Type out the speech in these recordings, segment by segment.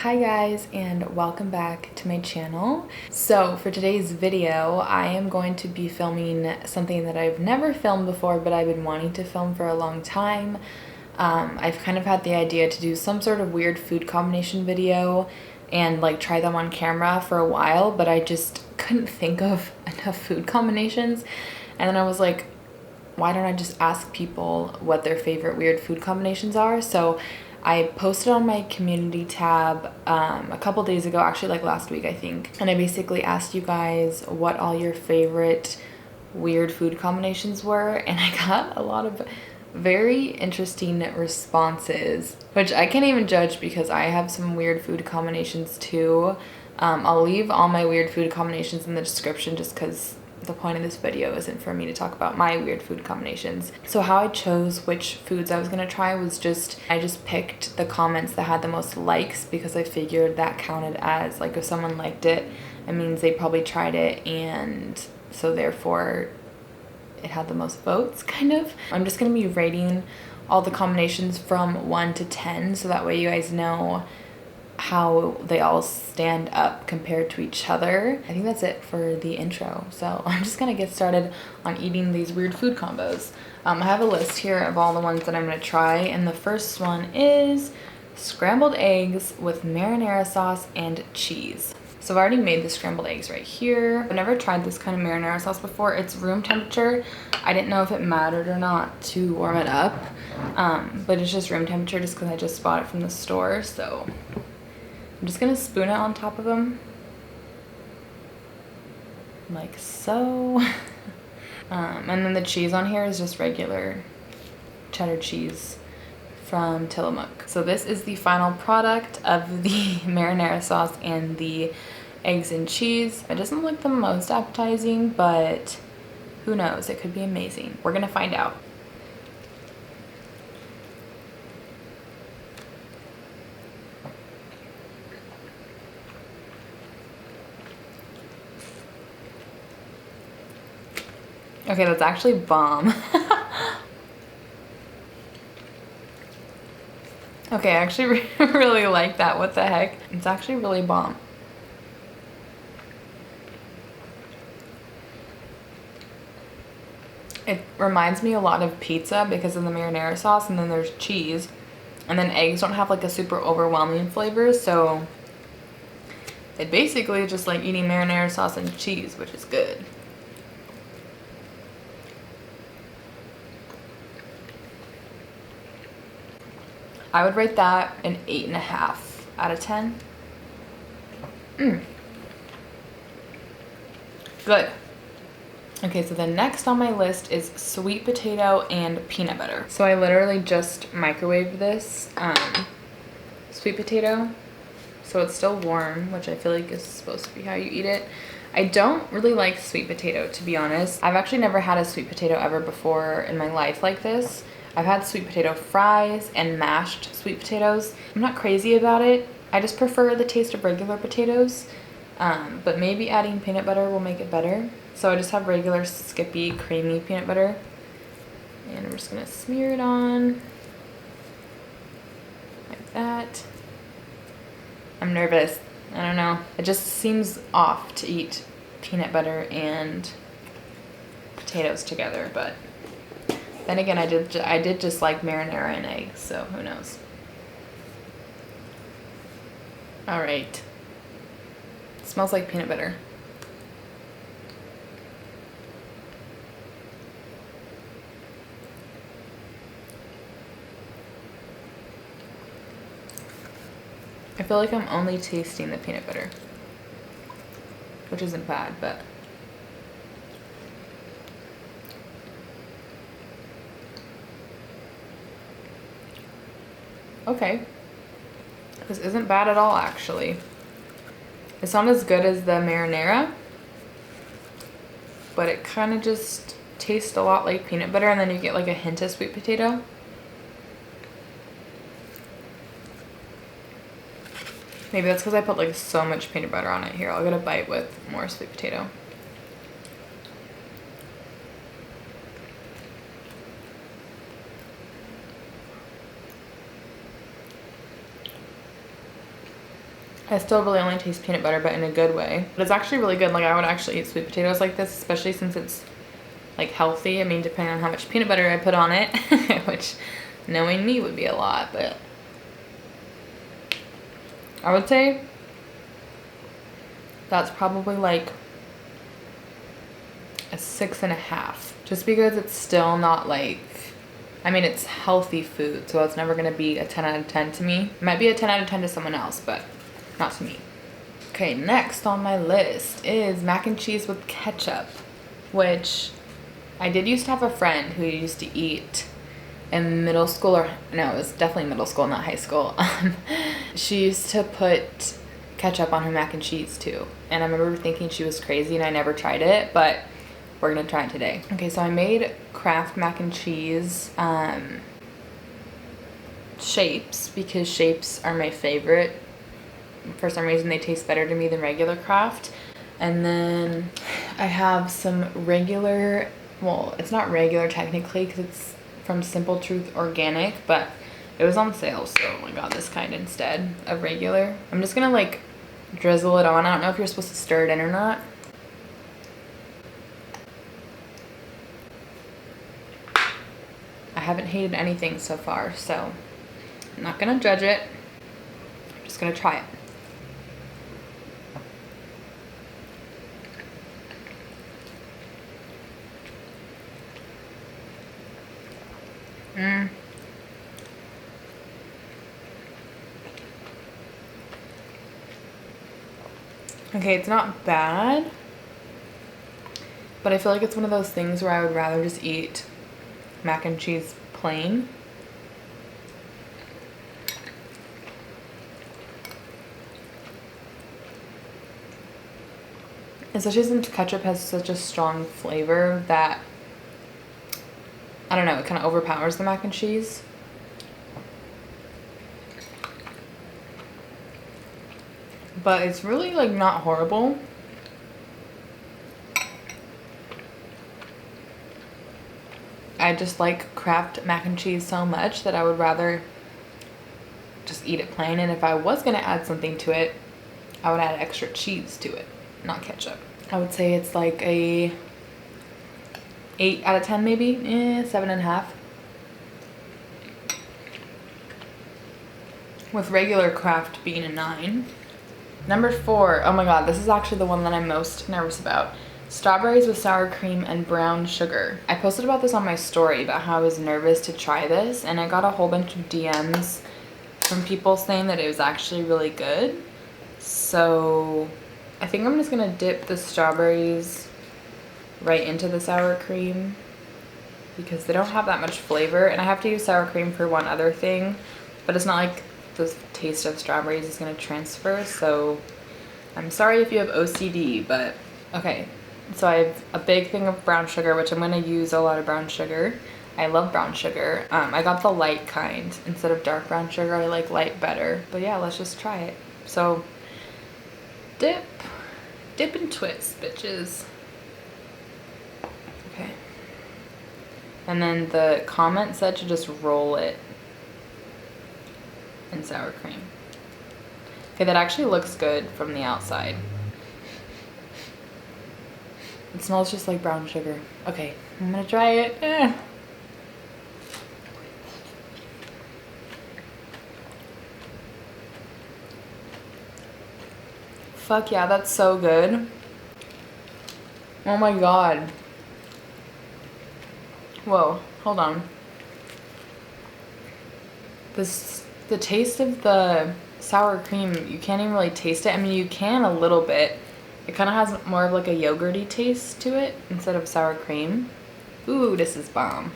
Hi guys, and welcome back to my channel. So for today's video, I am going to be filming something that I've never filmed before, but I've been wanting to film for a long time. I've kind of had the idea to do some sort of weird food combination video and like try them on camera for a while, but I just couldn't think of enough food combinations. And then I was like, why don't I just ask people what their favorite weird food combinations are? So I posted on my community tab a couple days ago, actually like last week I think, and I basically asked you guys what all your favorite weird food combinations were, and I got a lot of very interesting responses, which I can't even judge because I have some weird food combinations too. I'll leave all my weird food combinations in the description just because the point of this video isn't for me to talk about my weird food combinations. So how I chose which foods I was gonna try was I just picked the comments that had the most likes because I figured that counted as, like, if someone liked it, it means they probably tried it, and so therefore it had the most votes, kind of. I'm just gonna be rating all the combinations from 1 to 10 so that way you guys know how they all stand up compared to each other. I think that's it for the intro. So I'm just gonna get started on eating these weird food combos. I have a list here of all the ones that I'm gonna try, and the first one is scrambled eggs with marinara sauce and cheese. So I've already made the scrambled eggs right here. I've never tried this kind of marinara sauce before. It's room temperature. I didn't know if it mattered or not to warm it up, but it's just room temperature just because I just bought it from the store. So I'm just gonna spoon it on top of them, like so. And then the cheese on here is just regular cheddar cheese from Tillamook. So this is the final product of the marinara sauce and the eggs and cheese. It doesn't look the most appetizing, but who knows, it could be amazing. We're gonna find out. Okay, that's actually bomb. Okay, I actually really like that. What the heck? It's actually really bomb. It reminds me a lot of pizza because of the marinara sauce, and then there's cheese. And then eggs don't have like a super overwhelming flavor, so it basically just like eating marinara sauce and cheese, which is good. I would rate that an 8.5 out of 10. Good. Okay, so the next on my list is sweet potato and peanut butter. So I literally just microwaved this sweet potato, so it's still warm, which I feel like is supposed to be how you eat it. I don't really like sweet potato, to be honest. I've actually never had a sweet potato ever before in my life like this. I've had sweet potato fries and mashed sweet potatoes. I'm not crazy about it. I just prefer the taste of regular potatoes, but maybe adding peanut butter will make it better. So I just have regular Skippy creamy peanut butter, and I'm just gonna smear it on like that. I'm nervous. I don't know. It just seems off to eat peanut butter and potatoes together, but then again, I did just like marinara and eggs, so who knows. All right. It smells like peanut butter. I feel like I'm only tasting the peanut butter, which isn't bad, but okay. This isn't bad at all, actually. It's not as good as the marinara, but it kind of just tastes a lot like peanut butter, and then you get like a hint of sweet potato. Maybe that's because I put like so much peanut butter on it. Here, I'll get a bite with more sweet potato. I still really only taste peanut butter, but in a good way. But it's actually really good. Like, I would actually eat sweet potatoes like this, especially since it's like healthy. I mean, depending on how much peanut butter I put on it, which knowing me would be a lot, but I would say that's probably like a 6.5, just because it's still not like, I mean, it's healthy food, so it's never gonna be a 10 out of 10 to me. It might be a 10 out of 10 to someone else, but not to me. Okay, next on my list is mac and cheese with ketchup, which I did used to have a friend who used to eat in middle school, or no, it was definitely middle school, not high school. She used to put ketchup on her mac and cheese too. And I remember thinking she was crazy and I never tried it, but we're gonna try it today. Okay, so I made Kraft mac and cheese shapes, because shapes are my favorite. For some reason they taste better to me than regular Kraft. And then I have some regular, well, it's not regular technically because it's from Simple Truth Organic, but it was on sale, so I got this kind instead of regular. I'm just gonna like drizzle it on. I don't know if you're supposed to stir it in or not. I haven't hated anything so far, so I'm not gonna judge it. I'm just gonna try it. Okay, it's not bad, but I feel like it's one of those things where I would rather just eat mac and cheese plain. Especially since ketchup has such a strong flavor that, I don't know, it kind of overpowers the mac and cheese. But it's really like not horrible. I just like Kraft mac and cheese so much that I would rather just eat it plain. And if I was gonna add something to it, I would add extra cheese to it, not ketchup. I would say it's like a 8 out of 10 maybe, 7.5. With regular Kraft being a 9. Number 4, oh my god, this is actually the one that I'm most nervous about. Strawberries with sour cream and brown sugar. I posted about this on my story about how I was nervous to try this, and I got a whole bunch of DMs from people saying that it was actually really good. So I think I'm just gonna dip the strawberries right into the sour cream because they don't have that much flavor, and I have to use sour cream for one other thing, but it's not like the taste of strawberries is going to transfer, so I'm sorry if you have OCD, but okay. So I have a big thing of brown sugar, which I'm going to use a lot of brown sugar. I love brown sugar. I got the light kind instead of dark brown sugar. I like light better, but yeah, let's just try it. So dip and twist, bitches. Okay. And then the comment said to just roll it in sour cream. Okay, that actually looks good from the outside. It smells just like brown sugar. Okay, I'm gonna try it. Fuck yeah, that's so good. Oh my god. Whoa, hold on. The taste of the sour cream, you can't even really taste it. I mean, you can a little bit. It kind of has more of like a yogurty taste to it instead of sour cream. Ooh, this is bomb.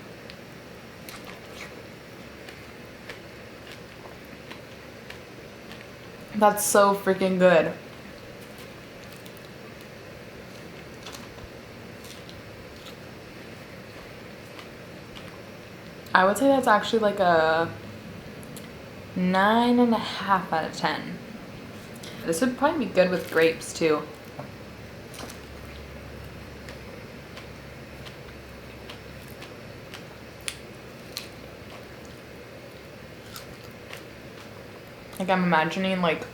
That's so freaking good. I would say that's actually like a 9.5 out of 10. This would probably be good with grapes too. Like I'm imagining like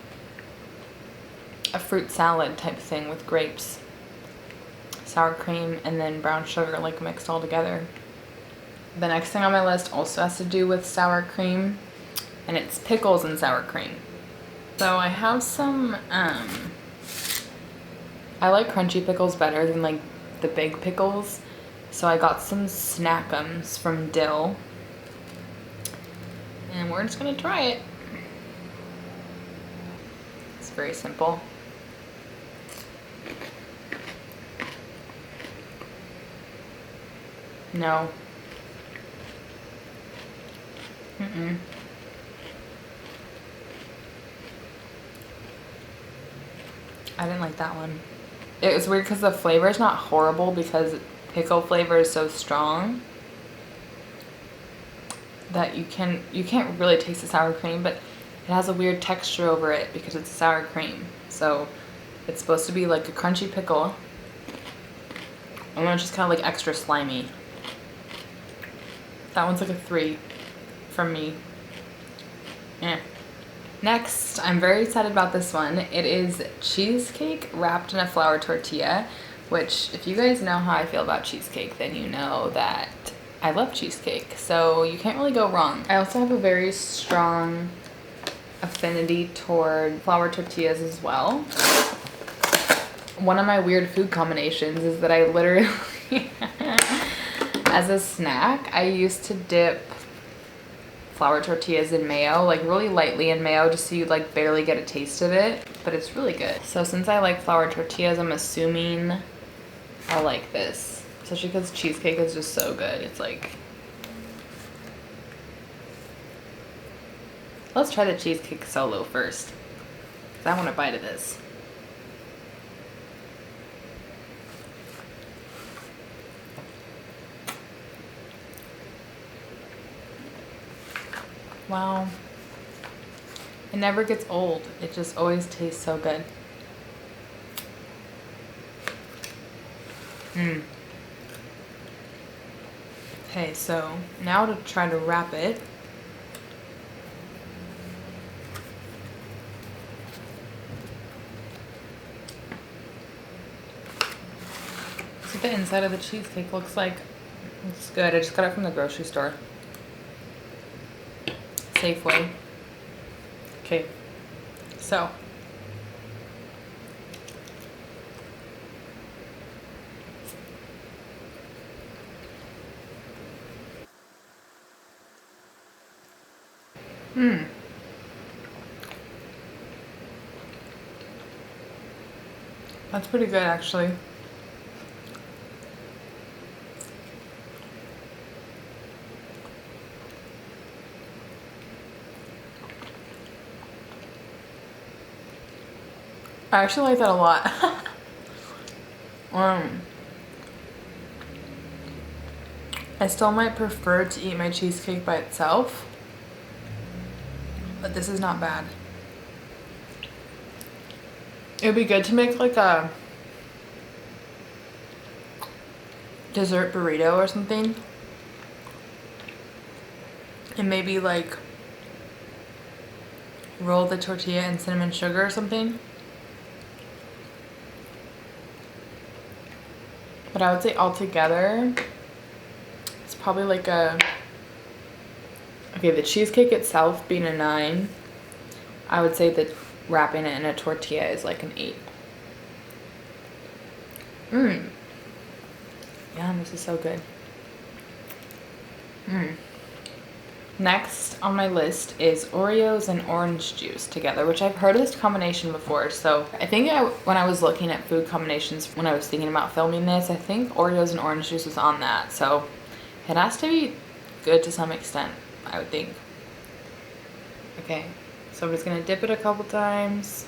a fruit salad type thing with grapes, sour cream, and then brown sugar like mixed all together. The next thing on my list also has to do with sour cream, and it's pickles and sour cream. So I have some, I like crunchy pickles better than like the big pickles. So I got some Snackums from Dill, and we're just gonna try it. It's very simple. No. Mm-mm. I didn't like that one. It was weird because the flavor is not horrible because pickle flavor is so strong that you can't really taste the sour cream, but it has a weird texture over it because it's sour cream. So it's supposed to be like a crunchy pickle, and then it's just kind of like extra slimy. That one's like a 3 from me. Yeah. Next, I'm very excited about this one. It is cheesecake wrapped in a flour tortilla, which if you guys know how I feel about cheesecake, then you know that I love cheesecake. So you can't really go wrong. I also have a very strong affinity toward flour tortillas as well. One of my weird food combinations is that I literally, as a snack, I used to dip flour tortillas in mayo, like really lightly in mayo, just so you like barely get a taste of it, but it's really good. So since I like flour tortillas, I'm assuming I'll like this, especially because cheesecake is just so good. It's like, let's try the cheesecake solo first, because I want a bite of this. Wow. It never gets old. It just always tastes so good. Okay, so now to try to wrap it. See what the inside of the cheesecake looks like. It's good. I just got it from the grocery store. Safeway. Okay, so that's pretty good actually. I actually like that a lot. I still might prefer to eat my cheesecake by itself, but this is not bad. It would be good to make like a dessert burrito or something, and maybe like roll the tortilla in cinnamon sugar or something. But I would say altogether, it's probably like a, okay, the cheesecake itself being a 9, I would say that wrapping it in a tortilla is like an 8. Yum, this is so good. Next on my list is Oreos and orange juice together, which I've heard of this combination before. So I think when I was looking at food combinations, when I was thinking about filming this, I think Oreos and orange juice was on that. So it has to be good to some extent, I would think. Okay, so I'm just gonna dip it a couple times.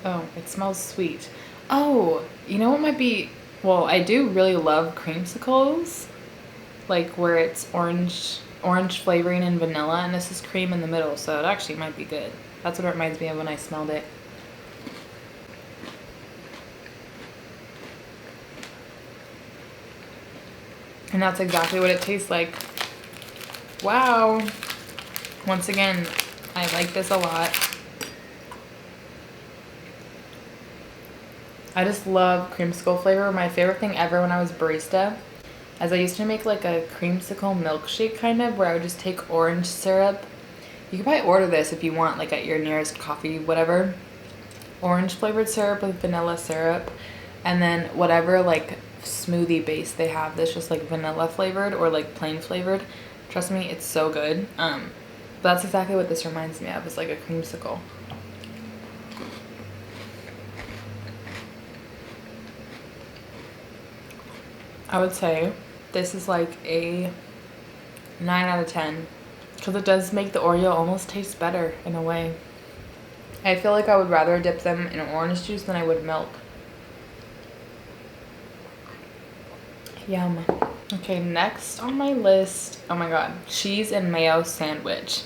Oh, it smells sweet. Oh, you know what might be, well, I do really love creamsicles, like where it's orange flavoring and vanilla, and this is cream in the middle, so it actually might be good. That's what it reminds me of when I smelled it. And that's exactly what it tastes like. Wow. Once again, I like this a lot. I just love creamsicle flavor. My favorite thing ever when I was barista is I used to make like a creamsicle milkshake kind of, where I would just take orange syrup. You can probably order this if you want, like at your nearest coffee, whatever. Orange flavored syrup with vanilla syrup, and then whatever like smoothie base they have that's just like vanilla flavored or like plain flavored. Trust me, it's so good. But that's exactly what this reminds me of. It's like a creamsicle. I would say this is like a 9 out of 10 because it does make the Oreo almost taste better in a way. I feel like I would rather dip them in orange juice than I would milk. Yum. Okay, next on my list, oh my god, cheese and mayo sandwich.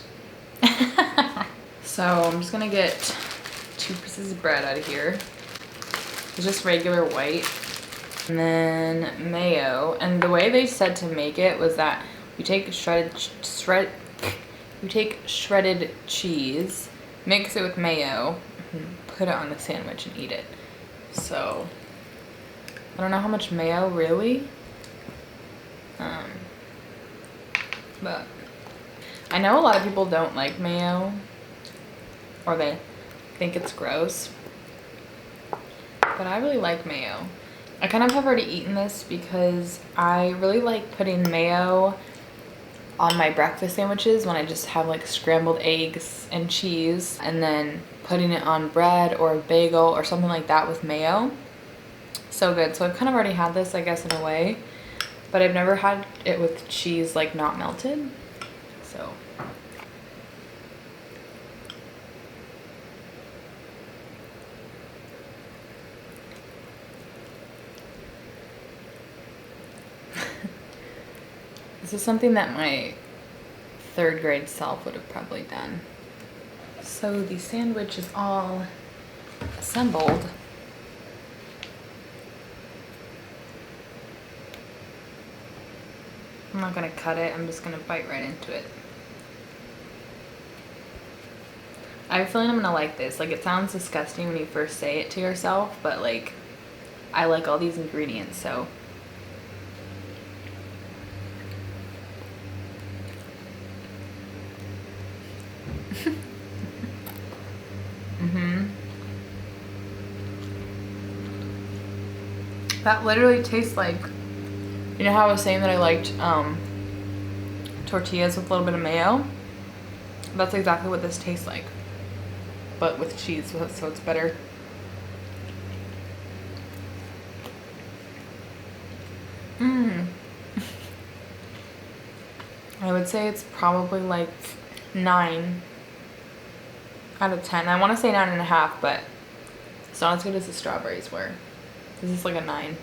So I'm just gonna get 2 pieces of bread out of here. It's just regular white. And then mayo. And the way they said to make it was that you take shredded cheese, mix it with mayo, put it on the sandwich and eat it. So I don't know how much mayo really, but I know a lot of people don't like mayo, or they think it's gross, but I really like mayo. I kind of have already eaten this because I really like putting mayo on my breakfast sandwiches when I just have like scrambled eggs and cheese, and then putting it on bread or a bagel or something like that with mayo. So good. So I've kind of already had this, I guess, in a way, but I've never had it with cheese like not melted. So this is something that my 3rd grade self would have probably done. So the sandwich is all assembled. I'm not gonna cut it, I'm just gonna bite right into it. I have a feeling I'm gonna like this. Like, it sounds disgusting when you first say it to yourself, but like, I like all these ingredients, so. That literally tastes like, you know how I was saying that I liked tortillas with a little bit of mayo? That's exactly what this tastes like, but with cheese, so it's better. I would say it's probably like 9 out of 10. I want to say 9.5, but it's not as good as the strawberries were. This is like a 9.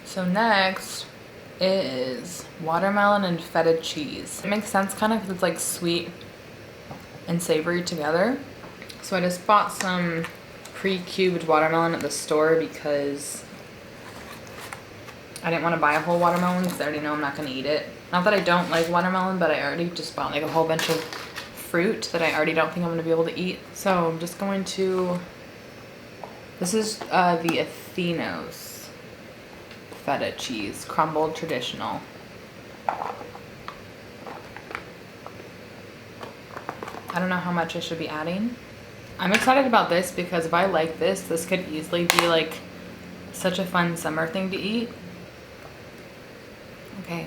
So next is watermelon and feta cheese. It makes sense kind of because it's like sweet and savory together. So I just bought some pre-cubed watermelon at the store because I didn't want to buy a whole watermelon because I already know I'm not going to eat it. Not that I don't like watermelon, but I already just bought like a whole bunch of fruit that I already don't think I'm going to be able to eat. So I'm just going to, this is the Athenos feta cheese, crumbled traditional. I don't know how much I should be adding. I'm excited about this because if I like this, this could easily be like such a fun summer thing to eat. Okay.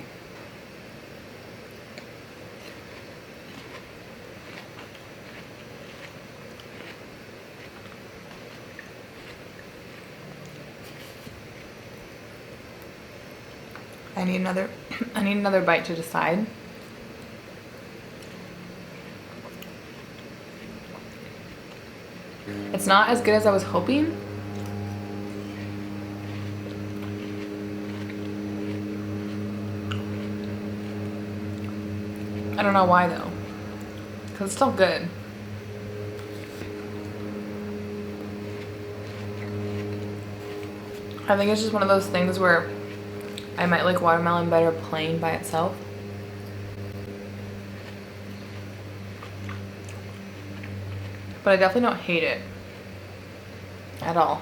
I need another bite to decide. It's not as good as I was hoping. I don't know why though, because it's still good. I think it's just one of those things where I might like watermelon better plain by itself. But I definitely don't hate it at all.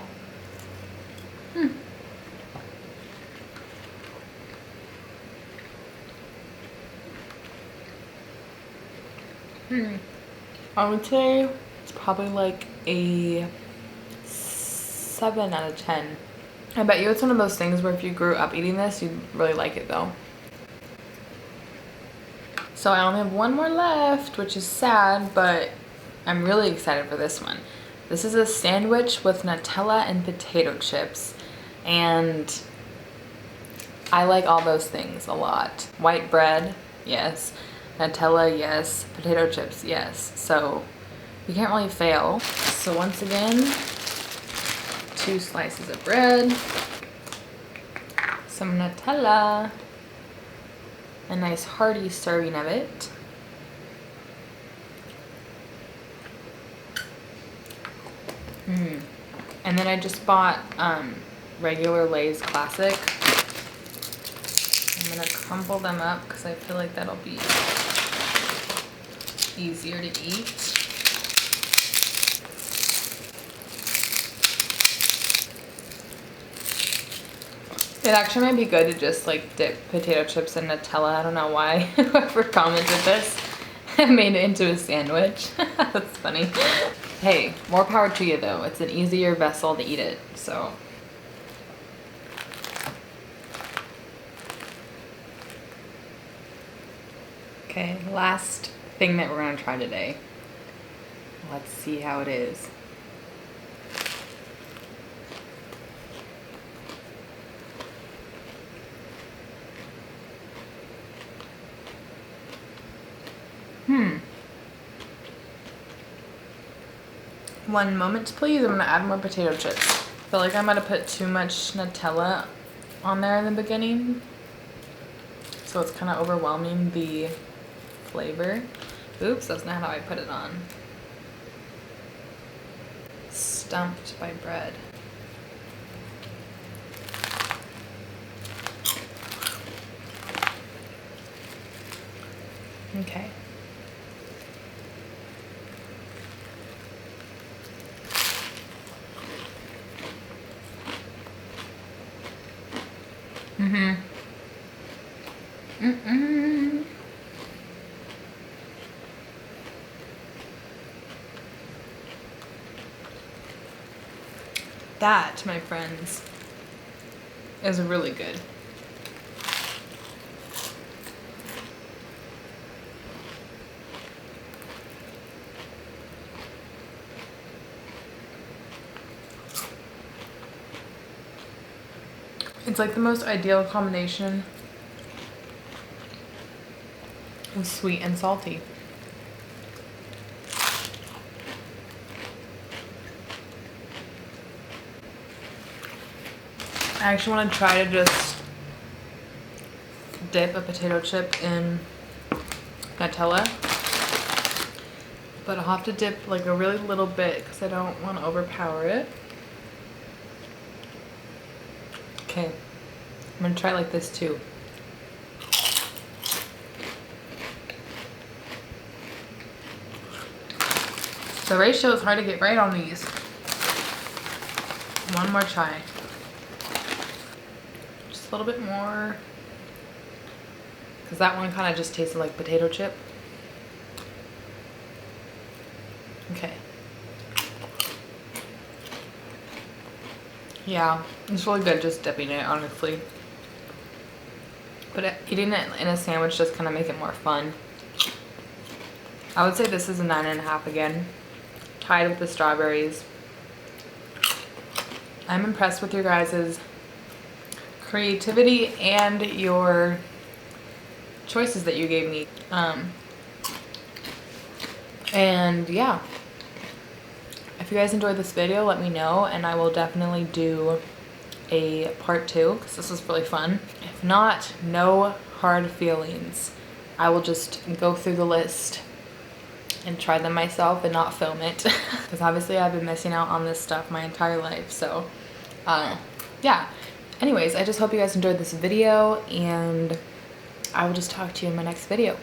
I would say it's probably like a 7 out of 10. I bet you it's one of those things where if you grew up eating this, you'd really like it though. So I only have one more left, which is sad, but I'm really excited for this one. This is a sandwich with Nutella and potato chips, and I like all those things a lot. White bread, yes. Nutella, yes. Potato chips, yes. So you can't really fail. So once again, 2 slices of bread, some Nutella, a nice hearty serving of it. And then I just bought regular Lay's Classic. I'm gonna crumble them up because I feel like that'll be easier to eat. It actually might be good to just like dip potato chips in Nutella. I don't know why whoever commented this made it into a sandwich. That's funny. Hey, more power to you though. It's an easier vessel to eat it, so. Okay, last thing that we're gonna try today. Let's see how it is. One moment please, I'm gonna add more potato chips. I feel like I might have put too much Nutella on there in the beginning, so it's kind of overwhelming the flavor. Oops, that's not how I put it on. Stumped by bread. Okay. That, my friends, is really good. It's like the most ideal combination of sweet and salty. I actually want to try to just dip a potato chip in Nutella, but I'll have to dip like a really little bit because I don't want to overpower it. Okay, I'm gonna try like this too. The ratio is hard to get right on these. One more try. Just a little bit more. Because that one kind of just tasted like potato chip. Okay. Yeah, it's really good just dipping it, honestly. But eating it in a sandwich just kind of make it more fun. I would say this is a 9.5 again. Tied with the strawberries. I'm impressed with your guys' creativity and your choices that you gave me. And yeah. If you guys enjoyed this video, let me know, and I will definitely do a part 2 because this was really fun. If not, no hard feelings. I will just go through the list and try them myself and not film it because obviously I've been missing out on this stuff my entire life. So yeah, anyways, I just hope you guys enjoyed this video, and I will just talk to you in my next video.